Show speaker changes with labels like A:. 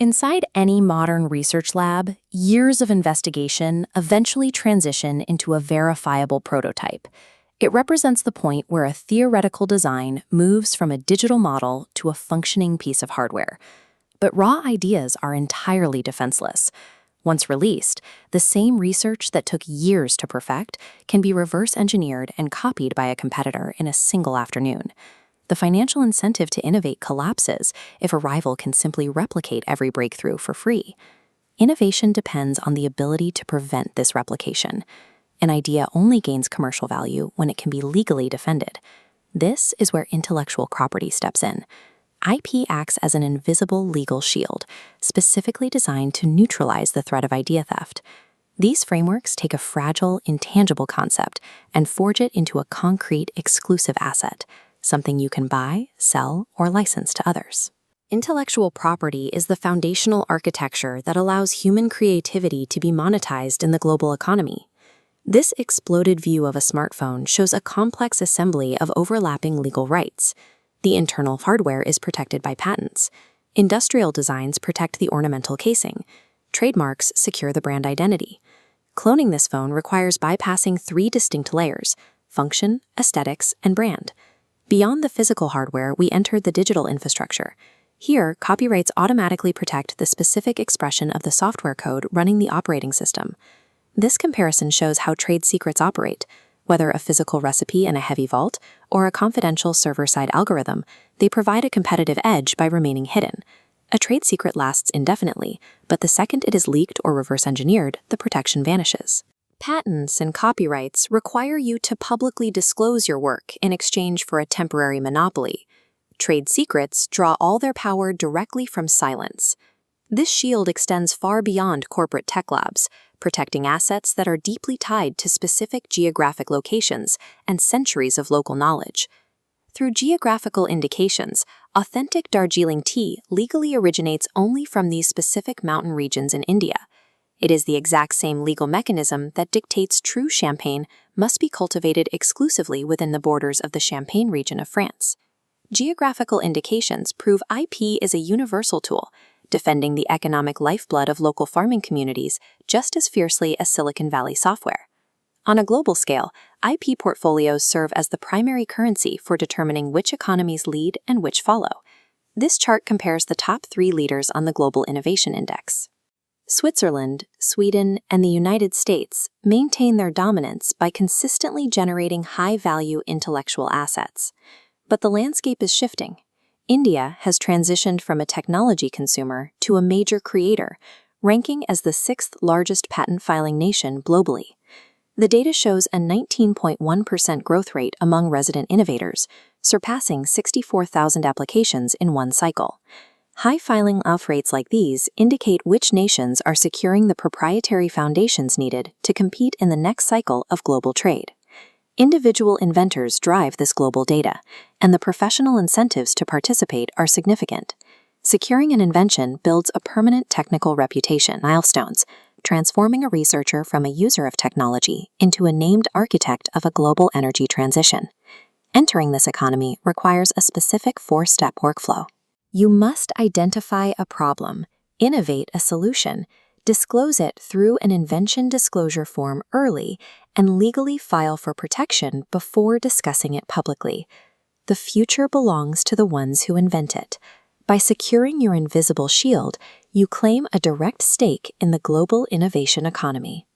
A: Inside any modern research lab, years of investigation eventually transition into a verifiable prototype. It represents the point where a theoretical design moves from a digital model to a functioning piece of hardware. But raw ideas are entirely defenseless. Once released, the same research that took years to perfect can be reverse engineered and copied by a competitor in a single afternoon. The financial incentive to innovate collapses if a rival can simply replicate every breakthrough for free. Innovation depends on the ability to prevent this replication. An idea only gains commercial value when it can be legally defended. This is where intellectual property steps in. IP acts as an invisible legal shield, specifically designed to neutralize the threat of idea theft. These frameworks take a fragile, intangible concept and forge it into a concrete, exclusive asset, something you can buy, sell, or license to others. Intellectual property is the foundational architecture that allows human creativity to be monetized in the global economy. This exploded view of a smartphone shows a complex assembly of overlapping legal rights. The internal hardware is protected by patents. Industrial designs protect the ornamental casing. Trademarks secure the brand identity. Cloning this phone requires bypassing 3 distinct layers: function, aesthetics, and brand. Beyond the physical hardware, we enter the digital infrastructure. Here, copyrights automatically protect the specific expression of the software code running the operating system. This comparison shows how trade secrets operate. Whether a physical recipe in a heavy vault or a confidential server-side algorithm, they provide a competitive edge by remaining hidden. A trade secret lasts indefinitely, but the second it is leaked or reverse engineered, the protection vanishes. Patents and copyrights require you to publicly disclose your work in exchange for a temporary monopoly. Trade secrets draw all their power directly from silence. This shield extends far beyond corporate tech labs, protecting assets that are deeply tied to specific geographic locations and centuries of local knowledge. Through geographical indications, authentic Darjeeling tea legally originates only from these specific mountain regions in India. It is the exact same legal mechanism that dictates true champagne must be cultivated exclusively within the borders of the Champagne region of France. Geographical indications prove IP is a universal tool, defending the economic lifeblood of local farming communities just as fiercely as Silicon Valley software. On a global scale, IP portfolios serve as the primary currency for determining which economies lead and which follow. This chart compares the top 3 leaders on the Global Innovation Index. Switzerland, Sweden, and the United States maintain their dominance by consistently generating high-value intellectual assets. But the landscape is shifting. India has transitioned from a technology consumer to a major creator, ranking as the 6th largest patent filing nation globally. The data shows a 19.1% growth rate among resident innovators, surpassing 64,000 applications in one cycle. High filing off rates like these indicate which nations are securing the proprietary foundations needed to compete in the next cycle of global trade. Individual inventors drive this global data, and the professional incentives to participate are significant. Securing an invention builds a permanent technical reputation, milestones, transforming a researcher from a user of technology into a named architect of a global energy transition. Entering this economy requires a specific 4-step workflow. You must identify a problem, innovate a solution, disclose it through an invention disclosure form early, and legally file for protection before discussing it publicly. The future belongs to the ones who invent it. By securing your invisible shield, you claim a direct stake in the global innovation economy.